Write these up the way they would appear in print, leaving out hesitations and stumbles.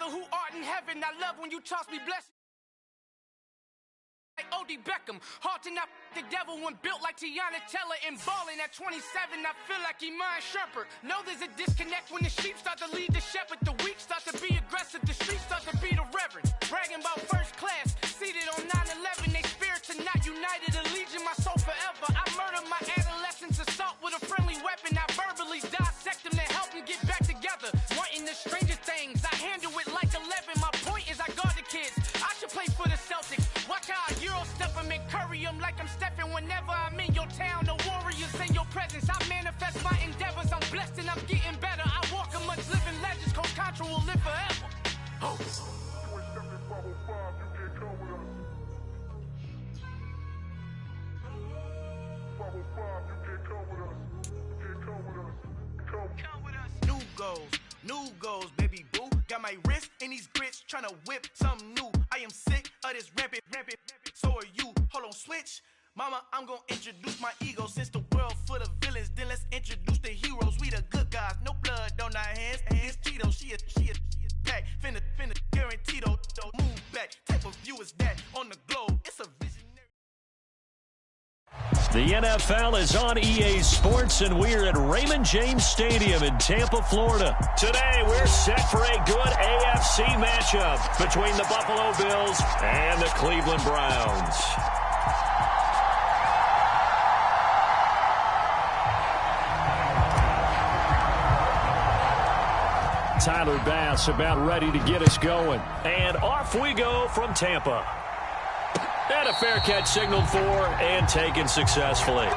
Father who art in heaven, I love when you toss me blessings. Like O.D. Beckham, hard to not the devil when built like Tiana Teller and balling at 27. I feel like Iman Shumpert. No, there's a disconnect when the sheep start to lead the shepherd. The weak start to be aggressive. The streets start to be the reverend. Bragging about first class, seated on 9/11. They spirits are not united. Allegiance, my soul forever. I murdered my adolescence, assault with a friendly weapon. I verbally dissect them to help them get back together. Wanting the stranger things, I handle it like 11. My point is I guard the kids. I should play for the Celtics. Watch how I Euro step them and curry them like I'm stepping whenever I'm in your town. The warriors in your presence. I manifest my endeavors. I'm blessed and I'm getting better. I walk amongst living legends. Coach Contra will live forever. Oh. New goals, baby boo. Got my wrist in these grits, tryna whip something new. I am sick of this rampant. So are you. Hold on, switch. Mama, I'm gonna introduce my ego. Since the world full of villains, then let's introduce the heroes. We the good guys, no blood on our hands. It's Tito, she a pack. Finna guaranteed, move back. Type of view is that on the globe. It's a visionary. The NFL is on EA Sports, and we're at Raymond James Stadium in Tampa, Florida. Today, we're set for a good AFC matchup between the Buffalo Bills and the Cleveland Browns. Tyler Bass about ready to get us going. And off we go from Tampa. And a fair catch signaled for and taken successfully.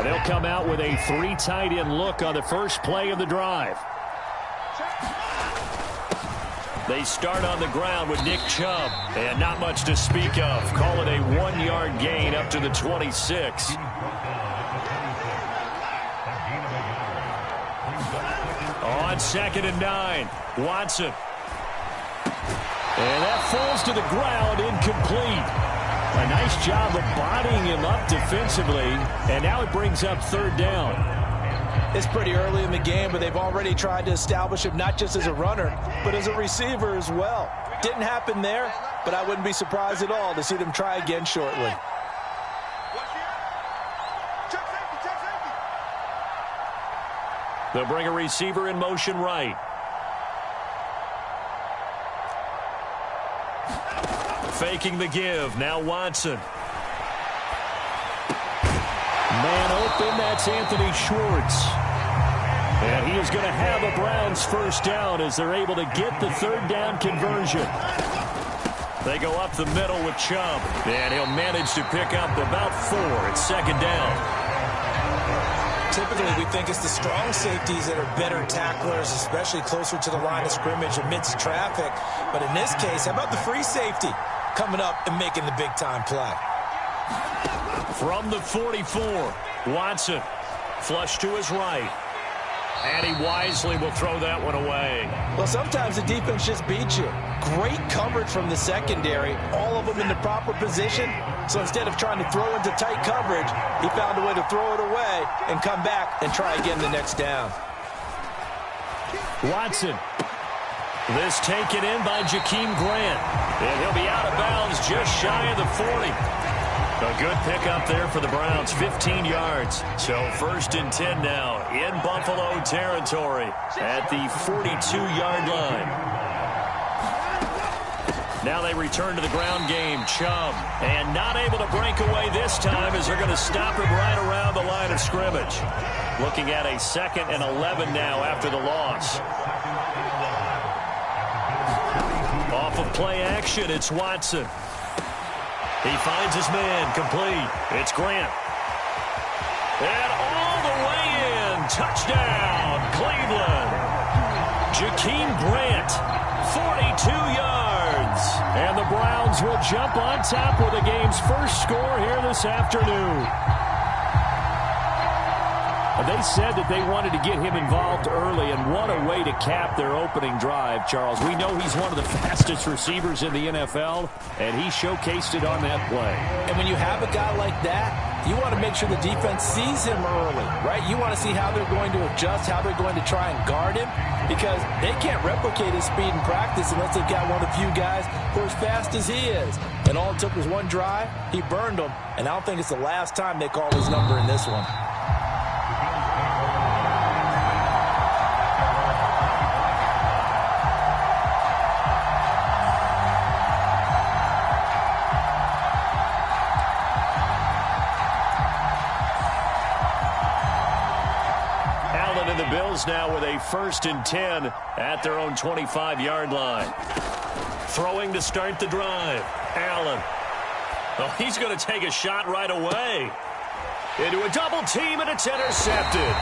They'll come out with a 3 tight end look on the first play of the drive. They start on the ground with Nick Chubb, and not much to speak of. Call it a 1-yard gain up to the 26. On 2nd and 9, Watson. And that falls to the ground, incomplete. A nice job of bodying him up defensively, and now it brings up 3rd down. It's pretty early in the game, but they've already tried to establish him not just as a runner, but as a receiver as well. Didn't happen there, but I wouldn't be surprised at all to see them try again shortly. They'll bring a receiver in motion right. Faking the give. Now Watson. Man open. That's Anthony Schwartz. And he is going to have a Browns first down as they're able to get the 3rd down conversion. They go up the middle with Chubb. And he'll manage to pick up about 4 at 2nd down. Typically, we think it's the strong safeties that are better tacklers, especially closer to the line of scrimmage amidst traffic. But in this case, how about the free safety coming up and making the big-time play? From the 44, Watson. Flush to his right. And he wisely will throw that one away. Well, sometimes the defense just beats you. Great coverage from the secondary, all of them in the proper position. So instead of trying to throw into tight coverage, he found a way to throw it away and come back and try again the next down. Watson. This taken in by Jakeem Grant. And he'll be out of bounds just shy of the 40. A good pickup there for the Browns, 15 yards. So 1st and 10 now in Buffalo territory at the 42-yard line. Now they return to the ground game. Chubb, and not able to break away this time as they're going to stop him right around the line of scrimmage. Looking at a 2nd and 11 now after the loss. Off of play action, it's Watson. He finds his man, complete. It's Grant. And all the way in, touchdown, Cleveland. Jakeem Grant, 42 yards. And the Browns will jump on top with the game's first score here this afternoon. They said that they wanted to get him involved early, and what a way to cap their opening drive, Charles. We know he's one of the fastest receivers in the NFL, and he showcased it on that play. And when you have a guy like that, you want to make sure the defense sees him early, right? You want to see how they're going to adjust, how they're going to try and guard him, because they can't replicate his speed in practice unless they've got one of the few guys who are as fast as he is. And all it took was one drive. He burned them, and I don't think it's the last time they call his number in this one. Now with a 1st and 10 at their own 25-yard line. Throwing to start the drive. Allen. Oh, he's going to take a shot right away. Into a double team, and it's intercepted.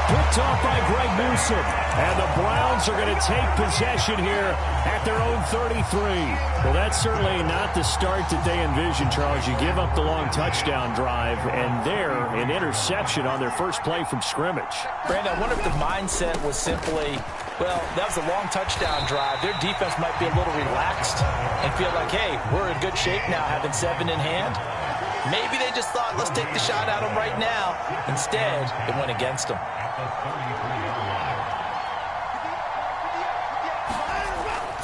Picked off by Greg Newsome. And the Browns are going to take possession here at their own 33. Well, that's certainly not the start that they envisioned, Charles. You give up the long touchdown drive, and there, an interception on their first play from scrimmage. Brandon, I wonder if the mindset was simply, well, that was a long touchdown drive. Their defense might be a little relaxed and feel like, hey, we're in good shape now, having 7 in hand. Maybe they just thought, let's take the shot at them right now. Instead, it went against them.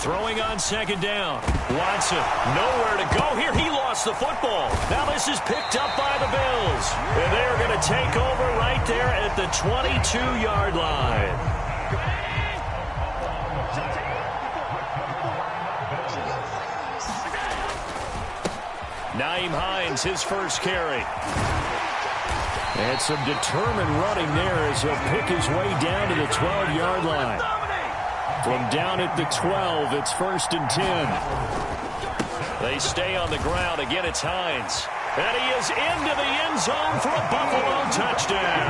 Throwing on 2nd down. Watson, nowhere to go here. He lost the football. Now this is picked up by the Bills. And they're going to take over right there at the 22-yard line. Nyheim Hines, his first carry. And some determined running there as he'll pick his way down to the 12-yard line. From down at the 12, it's 1st and 10. They stay on the ground. Again, it's Hines. And he is into the end zone for a Buffalo touchdown.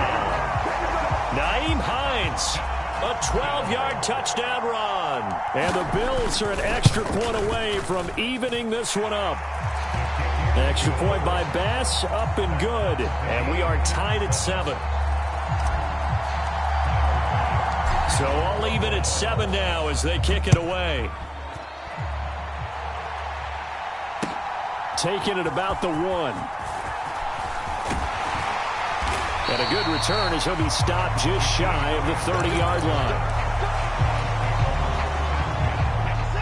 Nyheim Hines, a 12-yard touchdown run. And the Bills are an extra point away from evening this one up. Extra point by Bass, up and good. And we are tied at 7. So all even at 7 now as they kick it away. Taking it about the 1. And a good return as he'll be stopped just shy of the 30-yard line.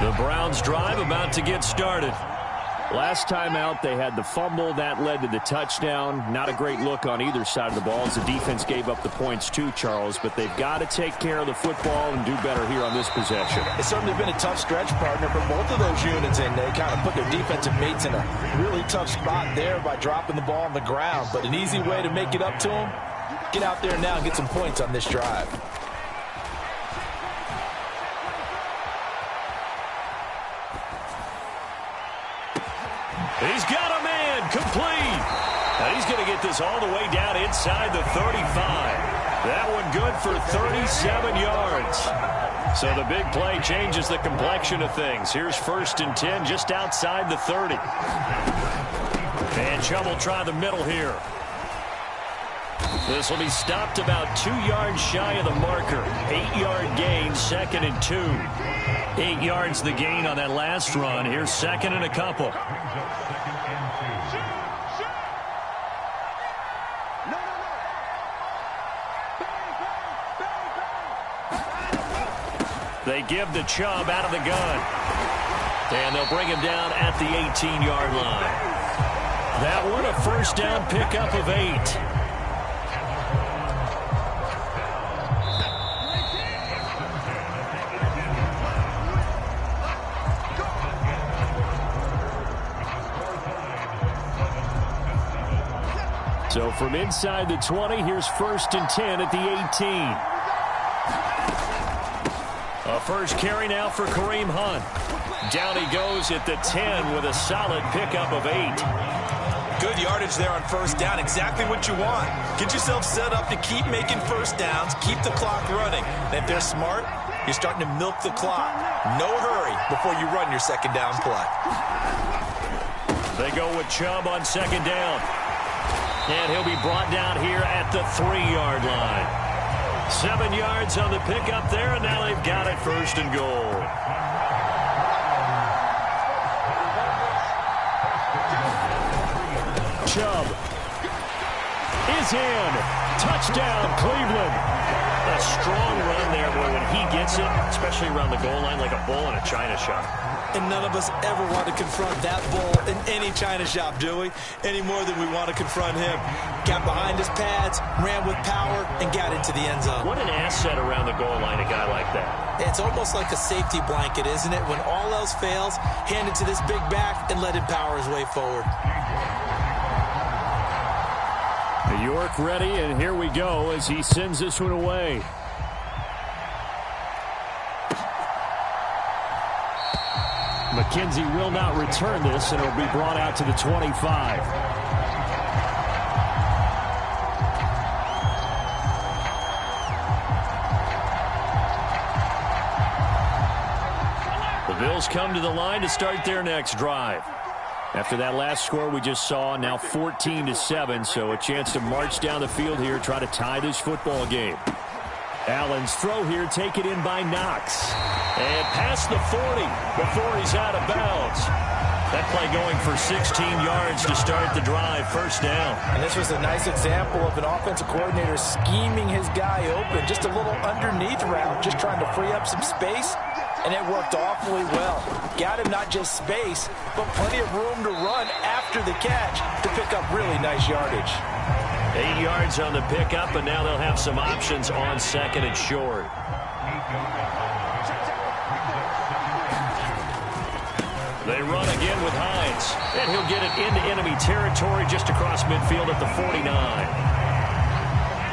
The Browns drive about to get started. Last time out, they had the fumble. That led to the touchdown. Not a great look on either side of the ball as the defense gave up the points too, Charles. But they've got to take care of the football and do better here on this possession. It's certainly been a tough stretch, partner, for both of those units, and they kind of put their defensive mates in a really tough spot there by dropping the ball on the ground. But an easy way to make it up to them, get out there now and get some points on this drive. He's got a man, complete. Now he's going to get this all the way down inside the 35. That one good for 37 yards. So the big play changes the complexion of things. Here's 1st and 10 just outside the 30. And Chubb will try the middle here. This will be stopped about 2 yards shy of the marker. 8-yard gain, 2nd and 2. 8 yards the gain on that last run. Here's 2nd and a couple. They give to Chubb out of the gun. And they'll bring him down at the 18-yard line. That one a 1st down pickup of 8. So from inside the 20, here's 1st and 10 at the 18. A first carry now for Kareem Hunt. Down he goes at the 10 with a solid pickup of 8. Good yardage there on 1st down. Exactly what you want. Get yourself set up to keep making 1st downs, keep the clock running. And if they're smart, you're starting to milk the clock. No hurry before you run your 2nd down play. They go with Chubb on 2nd down. And he'll be brought down here at the 3-yard line. 7 yards on the pickup there, and now they've got it 1st and goal. Chubb is in. Touchdown, Cleveland. A strong run there, boy, when he gets it, especially around the goal line, like a bull in a china shop. And none of us ever want to confront that bull in any china shop, do we? Any more than we want to confront him. Got behind his pads, ran with power, and got into the end zone. What an asset around the goal line, a guy like that. It's almost like a safety blanket, isn't it? When all else fails, hand it to this big back and let him power his way forward. York ready, and here we go as he sends this one away. McKenzie will not return this, and it'll be brought out to the 25. The Bills come to the line to start their next drive. After that last score we just saw, now 14-7, so a chance to march down the field here, try to tie this football game. Allen's throw here taken in by Knox. And past the 40 before he's out of bounds. That play going for 16 yards to start the drive, 1st down. And this was a nice example of an offensive coordinator scheming his guy open. Just a little underneath route, just trying to free up some space. And it worked awfully well. Got him not just space, but plenty of room to run after the catch to pick up really nice yardage. 8 yards on the pickup, and now they'll have some options on 2nd and short. They run again with Hines, and he'll get it into enemy territory just across midfield at the 49.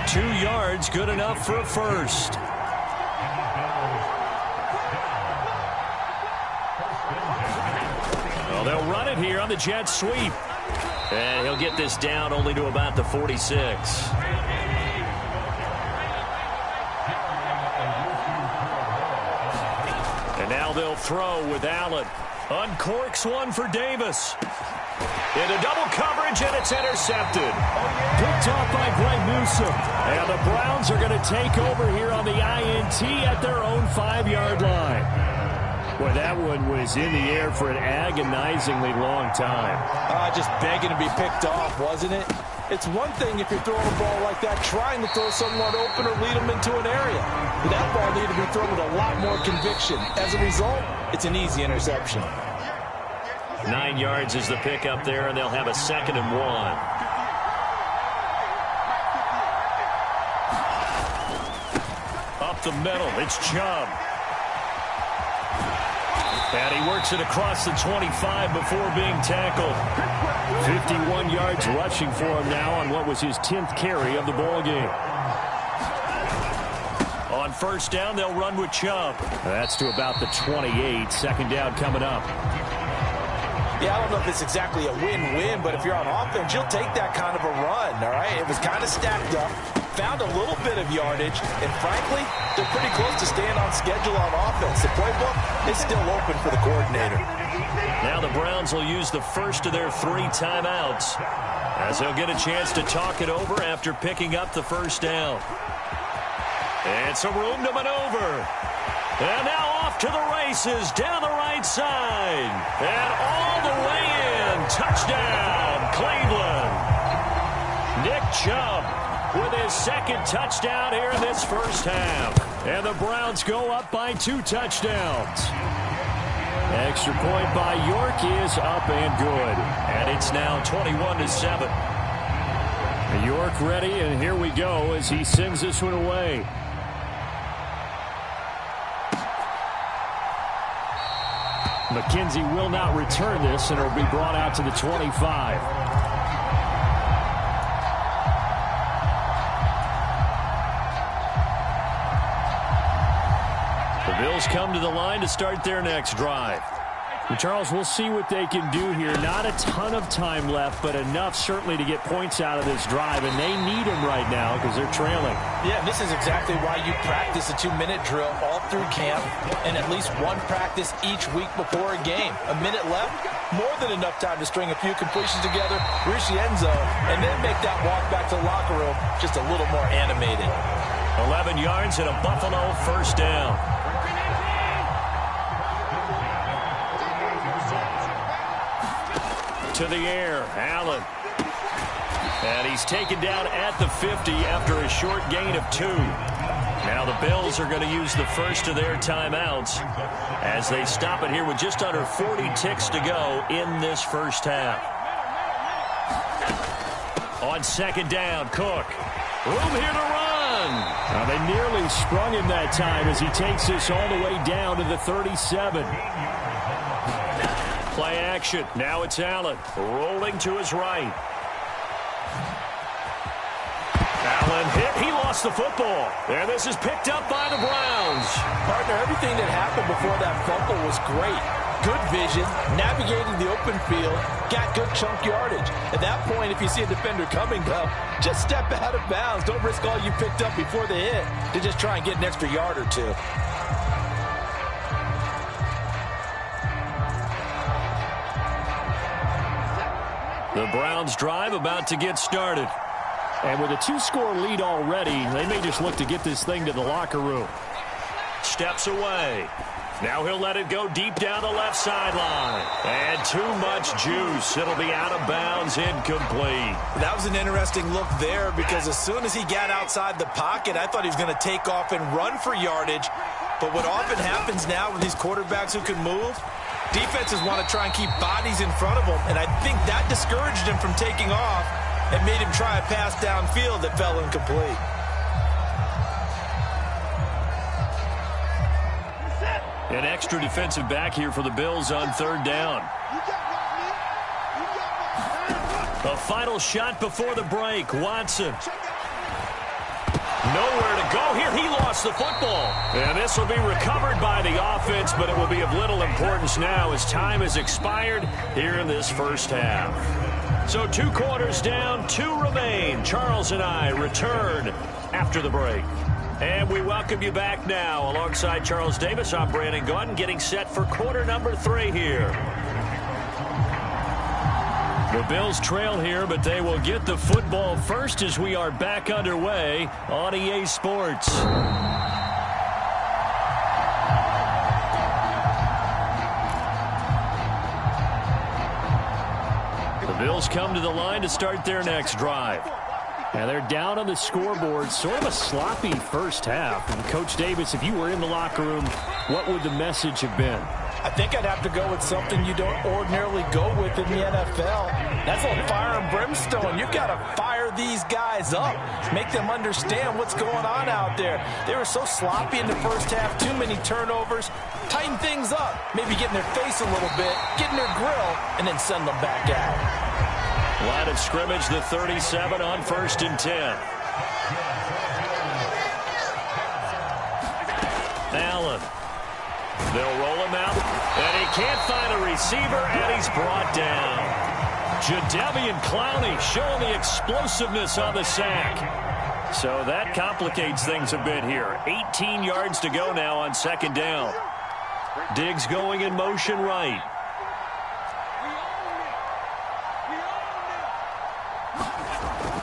2 yards, good enough for a first. Well, they'll run it here on the jet sweep. And he'll get this down only to about the 46. And now they'll throw with Allen. Uncorks one for Davis. Into double coverage, and it's intercepted. Picked off by Greg Newsome. And the Browns are going to take over here on the INT at their own 5-yard line. Boy, that one was in the air for an agonizingly long time. Just begging to be picked off, wasn't it? It's one thing if you're throwing a ball like that, trying to throw someone open or lead them into an area. But that ball needed to be thrown with a lot more conviction. As a result, it's an easy interception. 9 yards is the pickup there, and they'll have a 2nd and 1. Up the middle, it's Chubb. And he works it across the 25 before being tackled. 51 yards rushing for him now on what was his 10th carry of the ball game. On 1st down, they'll run with Chubb. That's to about the 28. 2nd down coming up. Yeah, I don't know if it's exactly a win-win, but if you're on offense, you'll take that kind of a run, all right? It was kind of stacked up, found a little bit of yardage, and frankly, they're pretty close to staying on schedule on offense. The playbook is still open for the coordinator. Now the Browns will use the first of their 3 timeouts as they'll get a chance to talk it over after picking up the 1st down. And some room to maneuver. And now off to the races down the right side. And all the way in. Touchdown, Cleveland. Nick Chubb with his 2nd touchdown here in this 1st half. And the Browns go up by 2 touchdowns. Extra point by York is up and good. And it's now 21-7. York ready, and here we go as he sends this one away. McKenzie will not return this, and it'll be brought out to the 25. Bills come to the line to start their next drive. Well, Charles, we'll see what they can do here. Not a ton of time left, but enough certainly to get points out of this drive, and they need them right now because they're trailing. Yeah, this is exactly why you practice a 2-minute drill all through camp and at least one practice each week before a game. A minute left, more than enough time to string a few completions together, reach the end zone, and then make that walk back to the locker room just a little more animated. 11 yards and a Buffalo first down. To the air, Allen. And he's taken down at the 50 after a short gain of 2. Now the Bills are going to use the first of their timeouts as they stop it here with just under 40 ticks to go in this first half. On second down, Cook. Room here to run. They nearly sprung him that time as he takes this all the way down to the 37. Play action. Now it's Allen rolling to his right. Allen hit. He lost the football. And this is picked up by the Browns. Partner, everything that happened before that fumble was great. Good vision, navigated the open field, got good chunk yardage. At that point, if you see a defender coming, though, just step out of bounds. Don't risk all you picked up before the hit to just try and get an extra yard or two. The Browns drive about to get started. And with a 2-score lead already, they may just look to get this thing to the locker room. Steps away. Now he'll let it go deep down the left sideline. And too much juice. It'll be out of bounds, incomplete. That was an interesting look there because as soon as he got outside the pocket, I thought he was going to take off and run for yardage. But what often happens now with these quarterbacks who can move, defenses want to try and keep bodies in front of them, and I think that discouraged him from taking off and made him try a pass downfield that fell incomplete. An extra defensive back here for the Bills on third down. A final shot before the break. Watson. Nowhere to go here. He lost the football. And this will be recovered by the offense, but it will be of little importance now as time has expired here in this first half. So 2 quarters down, 2 remain. Charles and I return after the break. And we welcome you back now. Alongside Charles Davis, I'm Brandon Gunn, getting set for quarter number 3 here. The Bills trail here, but they will get the football first as we are back underway on EA Sports. The Bills come to the line to start their next drive. And they're down on the scoreboard. Sort of a sloppy first half. And Coach Davis, if you were in the locker room, what would the message have been? I think I'd have to go with something you don't ordinarily go with in the NFL. That's a fire and brimstone. You've got to fire these guys up. Make them understand what's going on out there. They were so sloppy in the first half. Too many turnovers. Tighten things up. Maybe get in their face a little bit. Get in their grill. And then send them back out. Line of scrimmage, the 37 on 1st and 10. Allen. They'll roll him out, and he can't find a receiver, and he's brought down. Jadeveon Clowney showing the explosiveness on the sack. So that complicates things a bit here. 18 yards to go now on second down. Diggs going in motion right.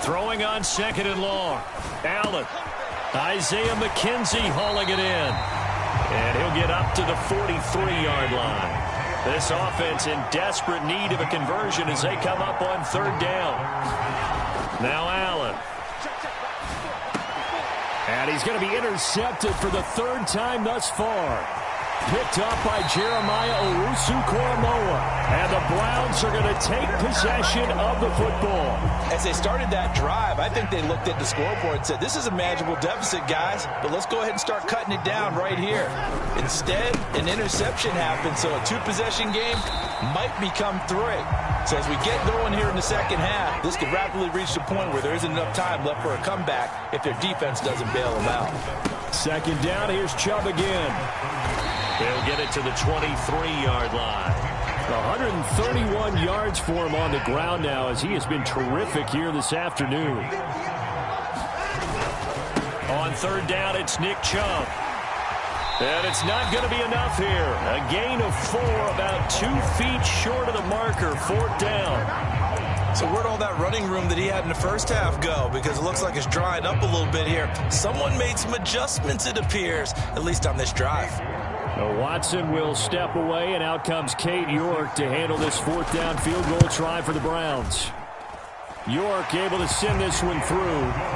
Throwing on second and long. Allen. Isaiah McKenzie hauling it in. And he'll get up to the 43-yard line. This offense in desperate need of a conversion as they come up on third down. Now Allen. And he's going to be intercepted for the 3rd time thus far. Picked up by Jeremiah Owusu-Koramoah. And the Browns are going to take possession of the football. As they started that drive, I think they looked at the scoreboard and said, this is a manageable deficit, guys, but let's go ahead and start cutting it down right here. Instead, an interception happened, so a 2-possession game might become 3. So as we get going here in the second half, this could rapidly reach the point where there isn't enough time left for a comeback if their defense doesn't bail them out. Second down, here's Chubb again. They'll get it to the 23-yard line. 131 yards for him on the ground now, as he has been terrific here this afternoon. On third down, it's Nick Chubb. And it's not going to be enough here. A gain of 4, about 2 feet short of the marker, fourth down. So where'd all that running room that he had in the first half go? Because it looks like it's drying up a little bit here. Someone made some adjustments, it appears, at least on this drive. Watson will step away, and out comes Cade York to handle this fourth down field goal try for the Browns. York able to send this one through,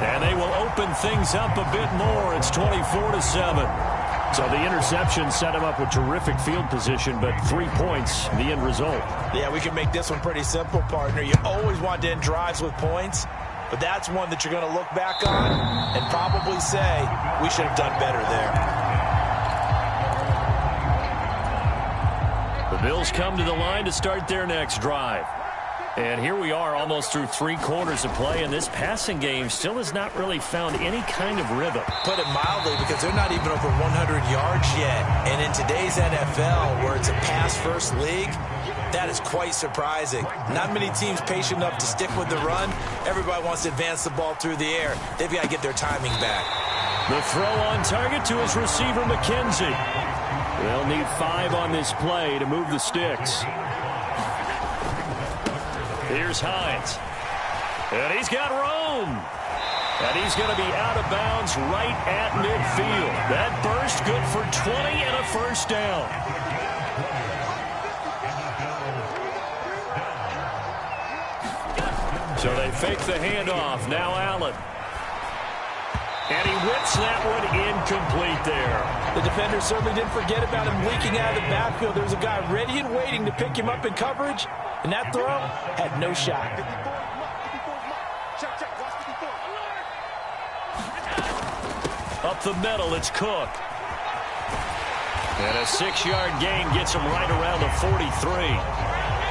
and they will open things up a bit more. It's 24-7. So the interception set him up with terrific field position, but 3 points, the end result. Yeah, we can make this one pretty simple, partner. You always want to end drives with points, but that's one that you're going to look back on and probably say, we should have done better there. The Bills come to the line to start their next drive. And here we are almost through 3 quarters of play, and this passing game still has not really found any kind of rhythm. Put it mildly, because they're not even over 100 yards yet. And in today's NFL, where it's a pass-first league, that is quite surprising. Not many teams patient enough to stick with the run. Everybody wants to advance the ball through the air. They've got to get their timing back. The throw on target to his receiver, McKenzie. They'll need 5 on this play to move the sticks. Here's Hines. And he's got room. And he's going to be out of bounds right at midfield. That burst good for 20 and a first down. So they fake the handoff. Now Allen. And he whips that one incomplete there. The defender certainly didn't forget about him leaking out of the backfield. There was a guy ready and waiting to pick him up in coverage, and that throw had no shot. Up the middle, it's Cook. And a 6-yard gain gets him right around the 43.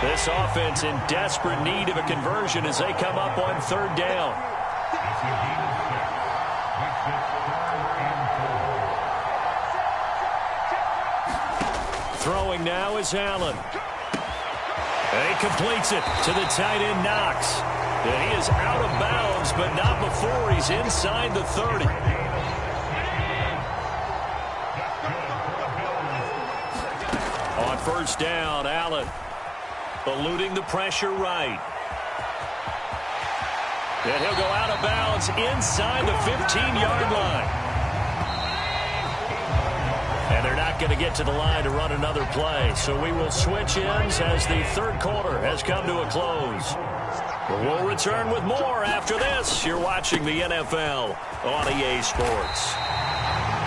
This offense in desperate need of a conversion as they come up on third down. Throwing now is Allen. And he completes it to the tight end, Knox. And he is out of bounds, but not before he's inside the 30. On first down, Allen eluding the pressure right. And he'll go out of bounds inside the 15-yard line. And they're not going to get to the line to run another play. So we will switch ends as the third quarter has come to a close. We'll return with more after this. You're watching the NFL on EA Sports.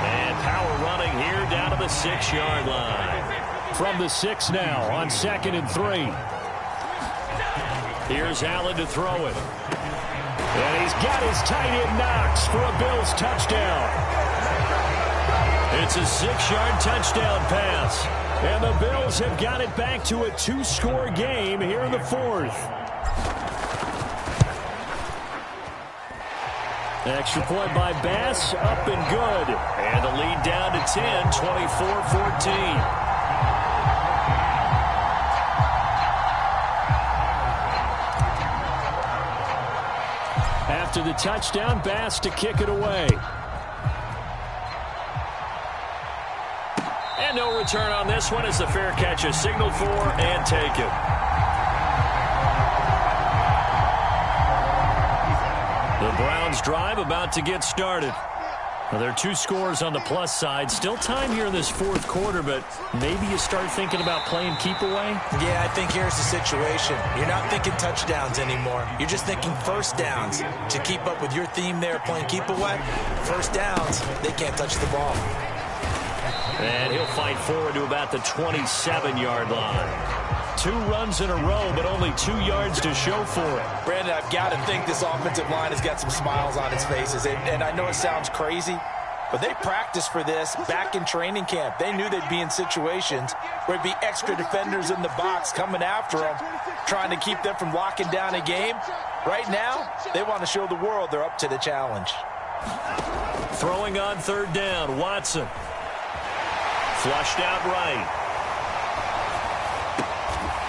And power running here down to the 6-yard line. From the 6 now on 2nd and 3. Here's Allen to throw it. And he's got his tight end Knox for a Bills touchdown. It's a 6-yard touchdown pass. And the Bills have got it back to a 2-score game here in the 4th. Extra point by Bass, up and good. And the lead down to 10, 24-14. After the touchdown, Bass to kick it away. And no return on this one as the fair catch is signaled for and taken. The Browns drive about to get started. Well, there are 2 scores on the plus side. Still time here in this 4th quarter, but maybe you start thinking about playing keep away? Yeah, I think here's the situation. You're not thinking touchdowns anymore. You're just thinking first downs. To keep up with your theme there, playing keep away, first downs, they can't touch the ball. And he'll fight forward to about the 27-yard line. 2 runs in a row, but only 2 yards to show for it. Brandon, I've got to think this offensive line has got some smiles on its faces. And I know it sounds crazy, but they practiced for this back in training camp. They knew they'd be in situations where there'd be extra defenders in the box coming after them, trying to keep them from locking down a game. Right now, they want to show the world they're up to the challenge. Throwing on third down, Watson. Flushed out right.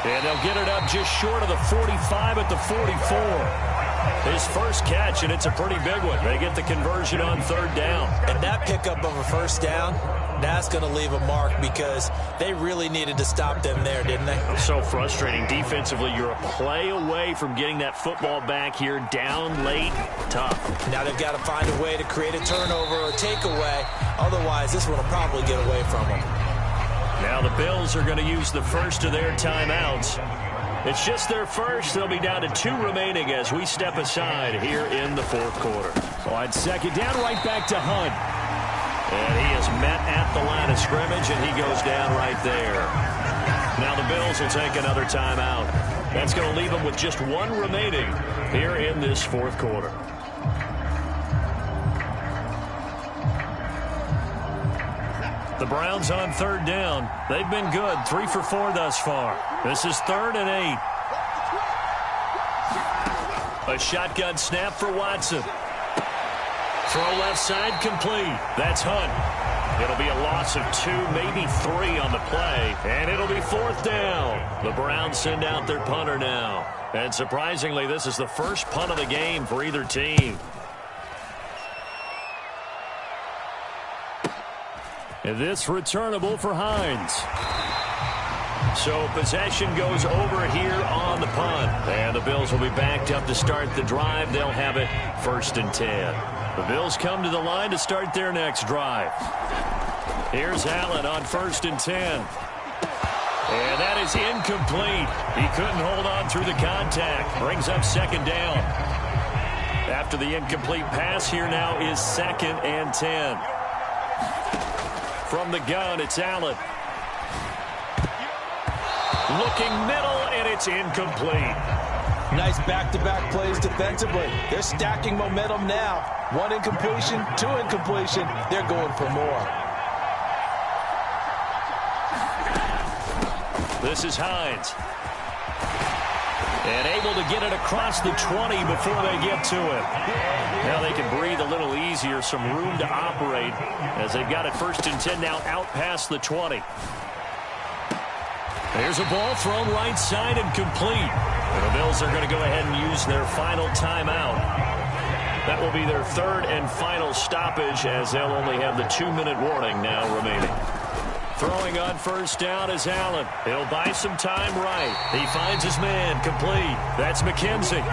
And they'll get it up just short of the 45 at the 44. His first catch, and it's a pretty big one. They get the conversion on third down. And that pickup of a first down, that's going to leave a mark because they really needed to stop them there, didn't they? So frustrating. Defensively, you're a play away from getting that football back here down late. Tough. Now they've got to find a way to create a turnover or takeaway. Otherwise, this one will probably get away from them. Now the Bills are going to use the first of their timeouts. It's just their first. They'll be down to 2 remaining as we step aside here in the fourth quarter. On second down, right back to Hunt. And he is met at the line of scrimmage, and he goes down right there. Now the Bills will take another timeout. That's going to leave them with just 1 remaining here in this fourth quarter. The Browns on third down. They've been good. 3 for 4 thus far. This is 3rd and 8. A shotgun snap for Watson. Throw left side complete. That's Hunt. It'll be a loss of 2, maybe 3 on the play. And it'll be 4th down. The Browns send out their punter now. And surprisingly, this is the first punt of the game for either team. And this returnable for Hines. So possession goes over here on the punt. And the Bills will be backed up to start the drive. They'll have it 1st and 10. The Bills come to the line to start their next drive. Here's Allen on 1st and 10. And that is incomplete. He couldn't hold on through the contact. Brings up 2nd down. After the incomplete pass, here now is 2nd and 10. From the gun, it's Allen. Looking middle, and it's incomplete. Nice back-to-back plays defensively. They're stacking momentum now. 1 incompletion, 2 incompletion. They're going for more. This is Hines. And able to get it across the 20 before they get to it. Now they can breathe a little easier, some room to operate as they've got it 1st and 10 now out past the 20. There's a ball thrown right side and complete. And the Bills are going to go ahead and use their final timeout. That will be their 3rd and final stoppage as they'll only have the 2-minute warning now remaining. Throwing on 1st down is Allen. He'll buy some time right. He finds his man complete. That's McKenzie.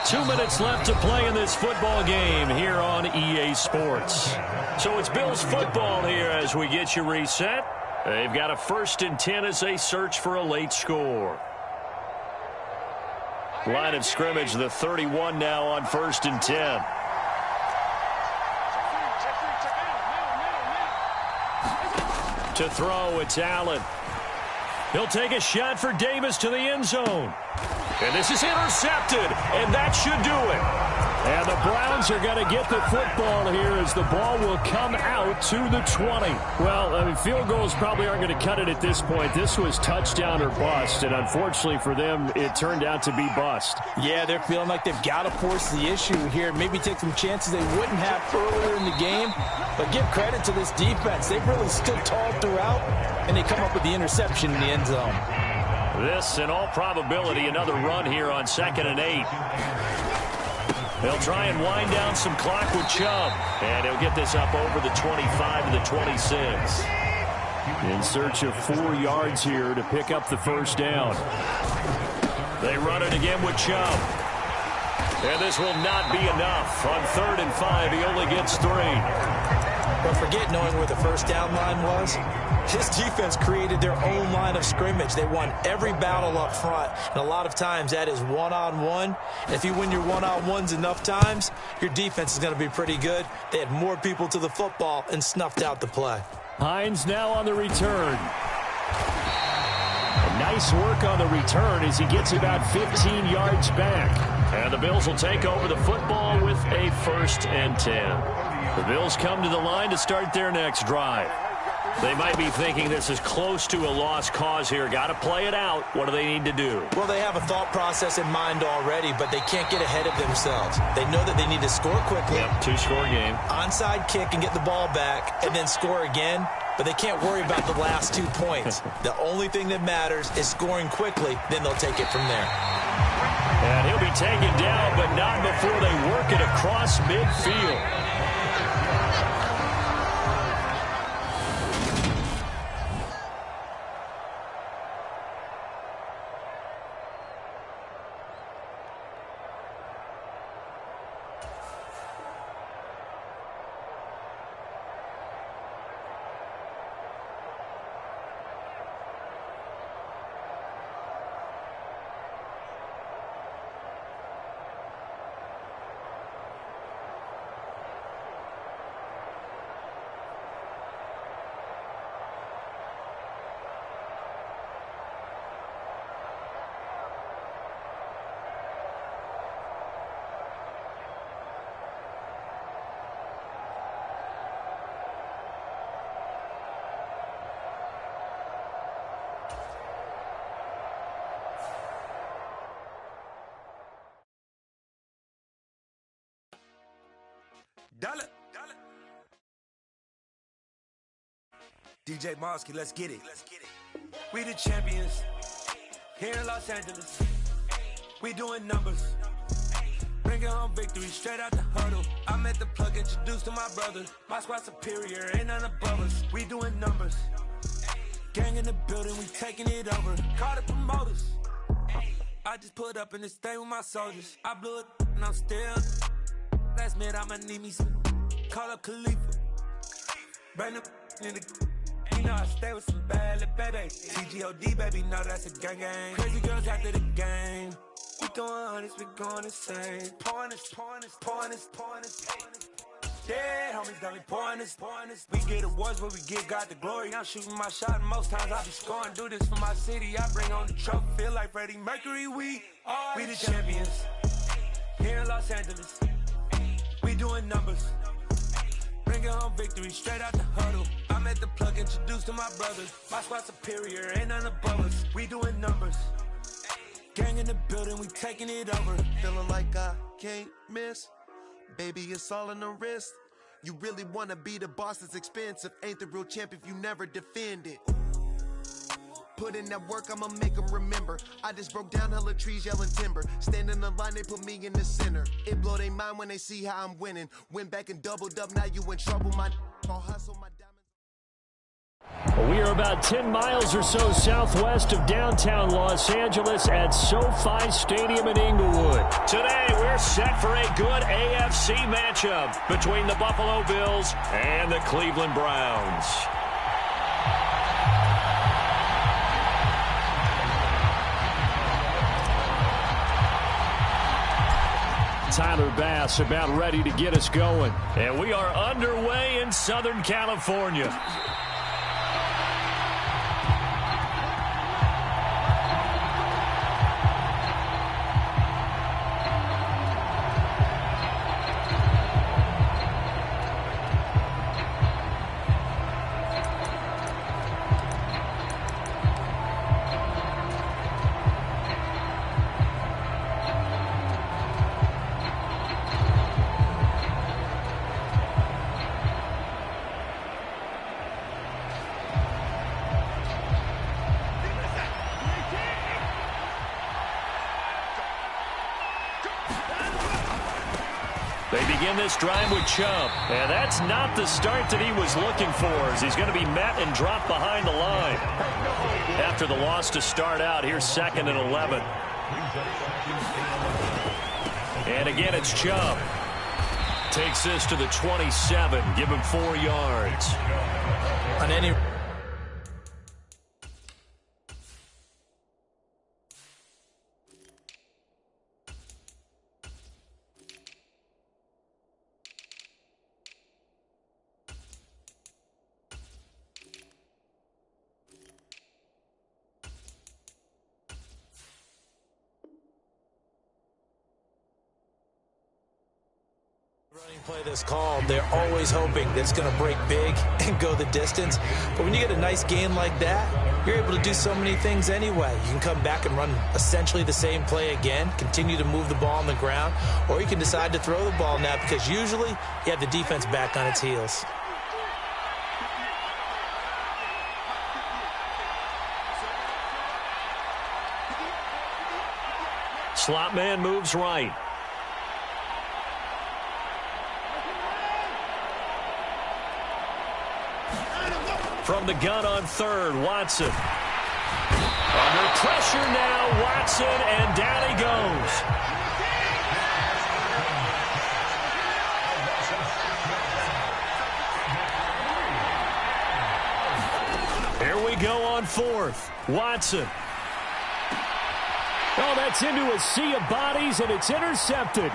2 minutes left to play in this football game here on EA Sports. So it's Bills football here as we get you reset. They've got a 1st and 10 as they search for a late score. Line of scrimmage, the 31 now on 1st and 10. To throw, it's Allen. He'll take a shot for Davis to the end zone. And this is intercepted, and that should do it. And the Browns are going to get the football here as the ball will come out to the 20. Well, I mean, field goals probably aren't going to cut it at this point. This was touchdown or bust, and unfortunately for them, it turned out to be bust. Yeah, they're feeling like they've got to force the issue here. Maybe take some chances they wouldn't have earlier in the game. But give credit to this defense. They've really stood tall throughout, and they come up with the interception in the end zone. This, in all probability, another run here on 2nd and 8. They'll try and wind down some clock with Chubb. And he'll get this up over the 25 to the 26. In search of 4 yards here to pick up the 1st down. They run it again with Chubb. And this will not be enough. On 3rd and 5, he only gets 3. But forget knowing where the 1st down line was. His defense created their own line of scrimmage. They won every battle up front. And a lot of times that is one-on-one. And if you win your one-on-ones enough times, your defense is going to be pretty good. They had more people to the football and snuffed out the play. Hines now on the return. Nice work on the return as he gets about 15 yards back. And the Bills will take over the football with a 1st and 10. The Bills come to the line to start their next drive. They might be thinking this is close to a lost cause here. Got to play it out. What do they need to do? Well, they have a thought process in mind already, but they can't get ahead of themselves. They know that they need to score quickly. Yep, two-score game. Onside kick and get the ball back and then score again, but they can't worry about the last 2 points. The only thing that matters is scoring quickly, then they'll take it from there. And he'll be taken down, but not before they work it across midfield. Dollar. DJ Mosky, let's get it. We the champions here in Los Angeles. We doing numbers. Bringing home victory straight out the huddle. I'm at the plug, introduced to my brother. My squad superior, ain't none above us. We doing numbers. Gang in the building, we taking it over. Call the promoters. I just put up in this thing with my soldiers. I blew it and I'm still. Last minute, I'ma need me some. Call up Khalifa. Bring them in the. You know I stay with some bad little baby. TGOD, baby, know that's a gang gang. Crazy girls after the game. We throwing hundreds, we going insane. Pouring this. Yeah, homies got me pouring this. We get awards, but we give God the glory. I'm shooting my shot, and most times I be scoring. Do this for my city, I bring on the trophy. Feel like Freddie Mercury, we the champions. Here in Los Angeles. We doing numbers. Bringing home victory straight out the huddle. I'm at the plug, introduced to my brother. My squad superior, ain't none above us. We doing numbers. Gang in the building, we taking it over. Feeling like I can't miss. Baby, it's all in the wrist. You really wanna be the boss, it's expensive. Ain't the real champ if you never defend it. Put in that work, I'ma make them remember. I just broke down hella trees, yelling timber. Stand in the line, they put me in the center. It blow their mind when they see how I'm winning. Went back and doubled up, now you in trouble. My all hustle, my diamonds. We are about 10 miles or so southwest of downtown Los Angeles at SoFi Stadium in Inglewood. Today, we're set for a good AFC matchup between the Buffalo Bills and the Cleveland Browns. Tyler Bass about ready to get us going. And we are underway in Southern California. They begin this drive with Chubb, and that's not the start that he was looking for, as he's going to be met and dropped behind the line. After the loss to start out, here's 2nd and 11. And again, it's Chubb. Takes this to the 27, give him 4 yards. On any Running play that's called, they're always hoping that it's going to break big and go the distance. But when you get a nice gain like that, you're able to do so many things anyway. You can come back and run essentially the same play again, continue to move the ball on the ground, or you can decide to throw the ball now because usually you have the defense back on its heels. Slot man moves right. From the gun on third, Watson. Under pressure now, Watson, and down he goes. Here we go on fourth. Watson. Oh, that's into a sea of bodies, and it's intercepted.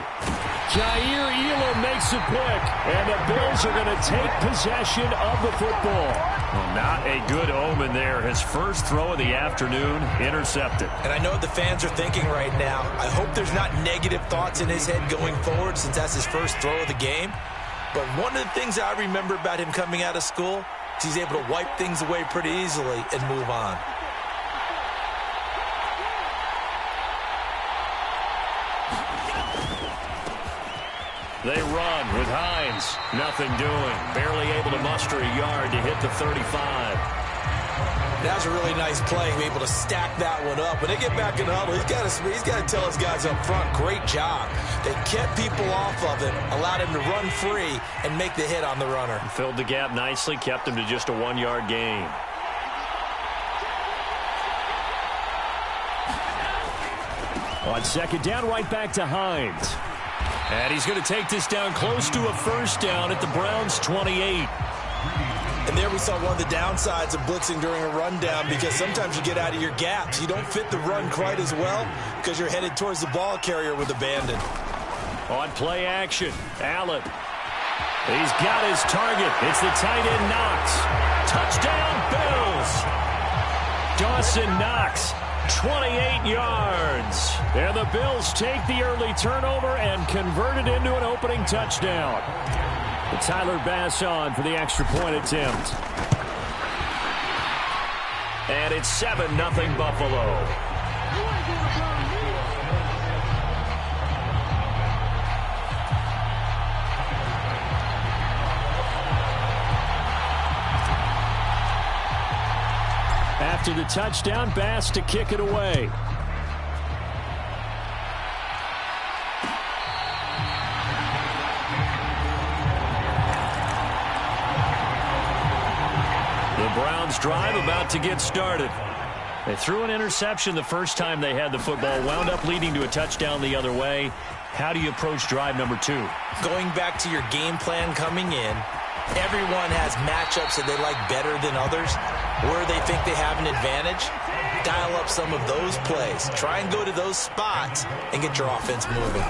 Jair Elam makes it quick, and the Bills are going to take possession of the football. Well, not a good omen there. His first throw of the afternoon, intercepted. And I know what the fans are thinking right now. I hope there's not negative thoughts in his head going forward since that's his first throw of the game. But one of the things I remember about him coming out of school is he's able to wipe things away pretty easily and move on. They run with Hines. Nothing doing. Barely able to muster a yard to hit the 35. That was a really nice play. Able to stack that one up. When they get back in the huddle, he's got to tell his guys up front, great job. They kept people off of him, allowed him to run free and make the hit on the runner. Filled the gap nicely, kept him to just a 1-yard gain. On second down, right back to Hines. And he's going to take this down close to a first down at the Browns' 28. And there we saw one of the downsides of blitzing during a rundown because sometimes you get out of your gaps. You don't fit the run quite as well because you're headed towards the ball carrier with abandon. On play action, Allen. He's got his target. It's the tight end Knox. Touchdown, Bills. Dawson Knox. 28 yards. And the Bills take the early turnover and convert it into an opening touchdown. Tyler Bass on for the extra point attempt. And it's 7-0 Buffalo. After the touchdown, Bass to kick it away. The Browns drive about to get started. They threw an interception the first time they had the football, wound up leading to a touchdown the other way. How do you approach drive number 2? Going back to your game plan coming in, everyone has matchups that they like better than others. Where they think they have an advantage, dial up some of those plays. Try and go to those spots and get your offense moving.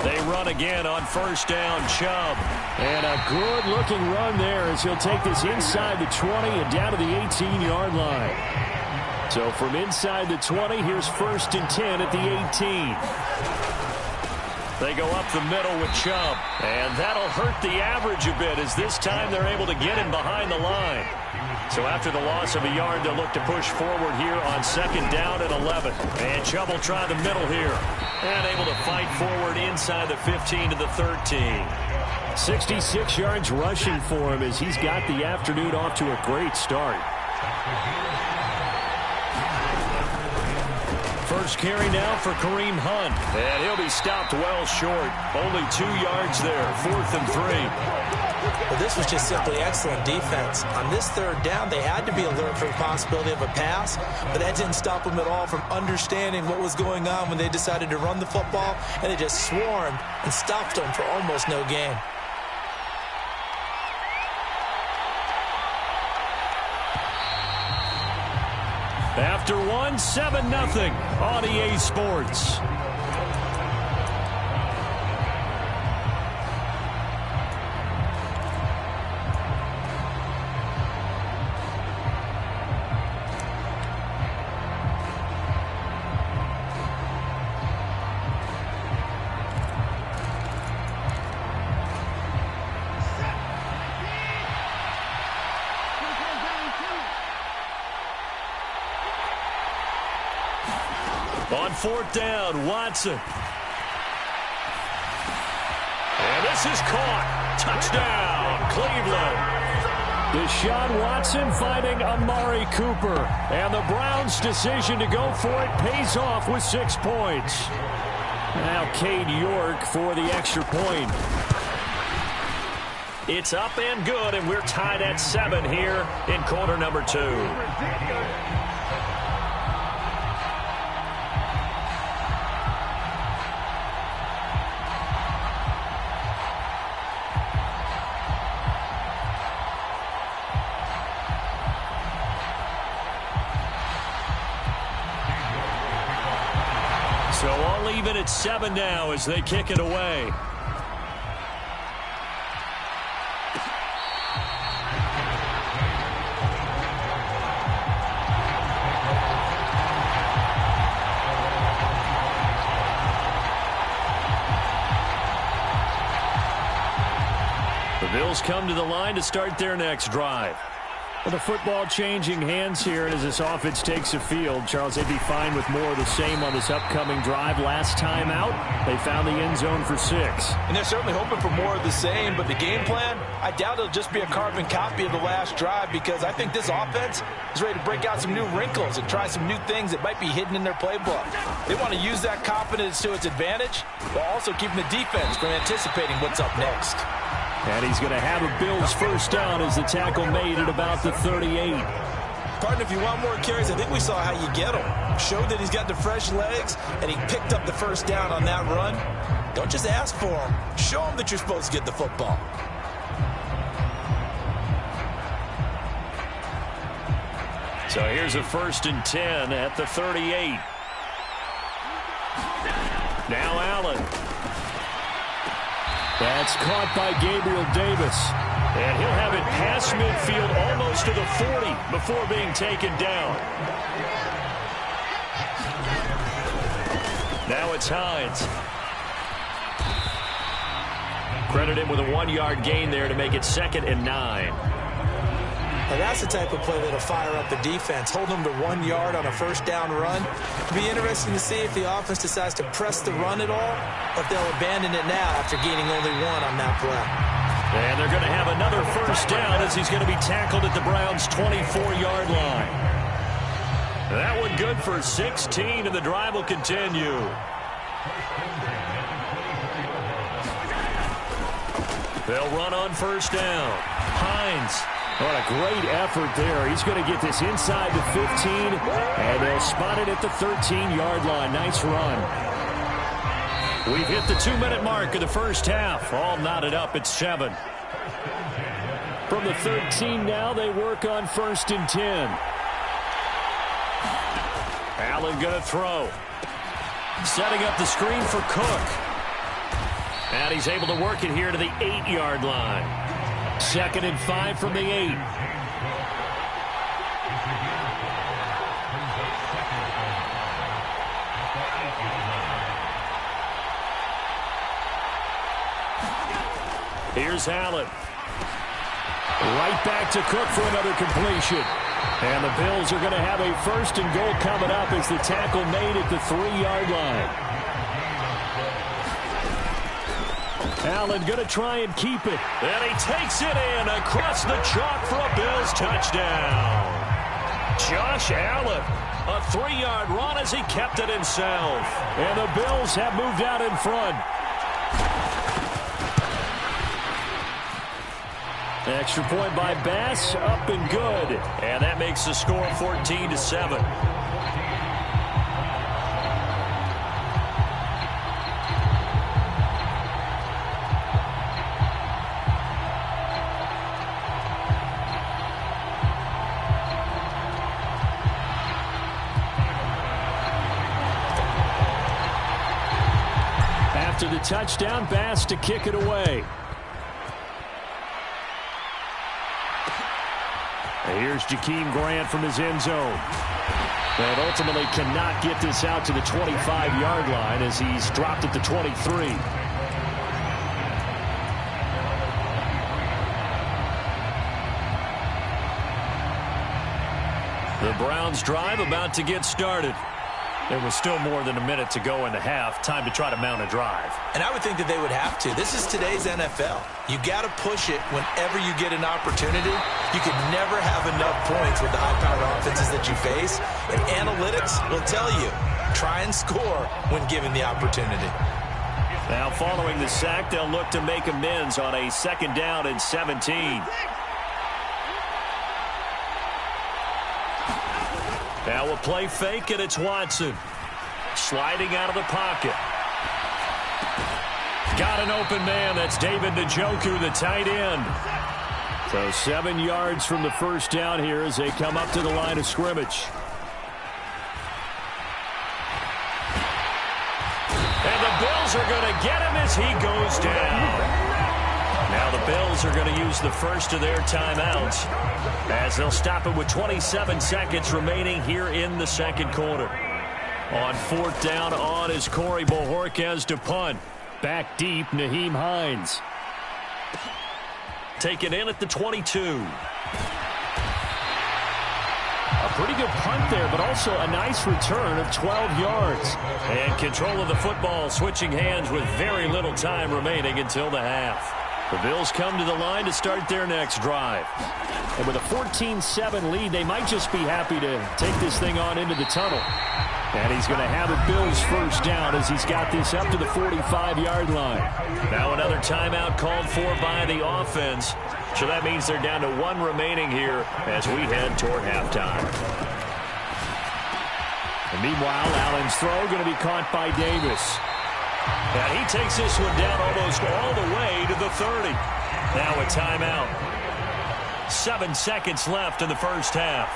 They run again on first down, Chubb. And a good-looking run there as he'll take this inside the 20 and down to the 18-yard line. So from inside the 20, here's 1st and 10 at the 18. They go up the middle with Chubb. And that'll hurt the average a bit as this time they're able to get him behind the line. So after the loss of a yard, they'll look to push forward here on second down at 11. And Chubb will try the middle here. And able to fight forward inside the 15 to the 13. 66 yards rushing for him as he's got the afternoon off to a great start. First carry now for Kareem Hunt. And he'll be stopped well short. Only 2 yards there. 4th and 3. Well, this was just simply excellent defense. On this third down, they had to be alert for the possibility of a pass, but that didn't stop them at all from understanding what was going on when they decided to run the football, and they just swarmed and stopped them for almost no gain. After one, 7-0 on EA Sports. On 4th down, Watson. And this is caught. Touchdown, Cleveland. Deshaun Watson finding Amari Cooper. And the Browns' decision to go for it pays off with 6 points. Now Cade York for the extra point. It's up and good, and we're tied at 7 here in quarter number 2. So all even at 7 now as they kick it away. The Bills come to the line to start their next drive. Well, the football changing hands here as this offense takes the field. Charles, they'd be fine with more of the same on this upcoming drive. Last time out, they found the end zone for 6. And they're certainly hoping for more of the same, but the game plan, I doubt it'll just be a carbon copy of the last drive, because I think this offense is ready to break out some new wrinkles and try some new things that might be hidden in their playbook. They want to use that confidence to its advantage, while also keeping the defense from anticipating what's up next. And he's going to have a Bills first down as the tackle made at about the 38. Partner, if you want more carries, I think we saw how you get him. Showed that he's got the fresh legs, and he picked up the first down on that run. Don't just ask for him. Show him that you're supposed to get the football. So here's a 1st and 10 at the 38. Now Allen. That's caught by Gabriel Davis. And he'll have it past midfield almost to the 40 before being taken down. Now it's Hines. Credit him with a 1-yard gain there to make it 2nd and 9. Now that's the type of play that'll fire up the defense. Hold them to 1 yard on a first down run. It'll be interesting to see if the offense decides to press the run at all, or if they'll abandon it now after gaining only 1 on that play. And they're going to have another first down as he's going to be tackled at the Browns' 24-yard line. That one good for 16, and the drive will continue. They'll run on first down. Hines. What a great effort there. He's going to get this inside the 15, and they'll spot it at the 13-yard line. Nice run. We've hit the 2-minute mark of the first half. All knotted up at 7. From the 13 now, they work on 1st and 10. Allen going to throw. Setting up the screen for Cook. And he's able to work it here to the 8-yard line. 2nd and 5 from the 8. Here's Allen. Right back to Cook for another completion. And the Bills are going to have a 1st and goal coming up as the tackle made at the 3-yard line. Allen going to try and keep it. And he takes it in across the chalk for a Bills touchdown. Josh Allen, a 3-yard run as he kept it himself. And the Bills have moved out in front. Extra point by Bass, up and good. And that makes the score 14-7. After the touchdown, Bass to kick it away. Here's Jakeem Grant from his end zone. But ultimately cannot get this out to the 25-yard line as he's dropped at the 23. The Browns drive about to get started. There was still more than a minute to go in the half. Time to try to mount a drive. And I would think that they would have to. This is today's NFL. You got to push it whenever you get an opportunity. You can never have enough points with the high-powered offenses that you face. And analytics will tell you, try and score when given the opportunity. Now following the sack, they'll look to make amends on a 2nd down and 17. Now a play fake, and it's Watson. Sliding out of the pocket. Got an open man. That's David Njoku, the tight end. So 7 yards from the first down here as they come up to the line of scrimmage. And the Bills are going to get him as he goes down. Now the Bills are going to use the first of their timeouts as they'll stop it with 27 seconds remaining here in the second quarter. On 4th down on is Corey Bojorquez to punt. Back deep, Nyheim Hines. Taken in at the 22. A pretty good punt there, but also a nice return of 12 yards. And control of the football switching hands with very little time remaining until the half. The Bills come to the line to start their next drive. And with a 14-7 lead, they might just be happy to take this thing on into the tunnel. And he's going to have a Bills first down as he's got this up to the 45-yard line. Now another timeout called for by the offense. So that means they're down to 1 remaining here as we head toward halftime. And meanwhile, Allen's throw going to be caught by Davis. And he takes this one down almost all the way to the 30. Now a timeout. 7 seconds left in the first half.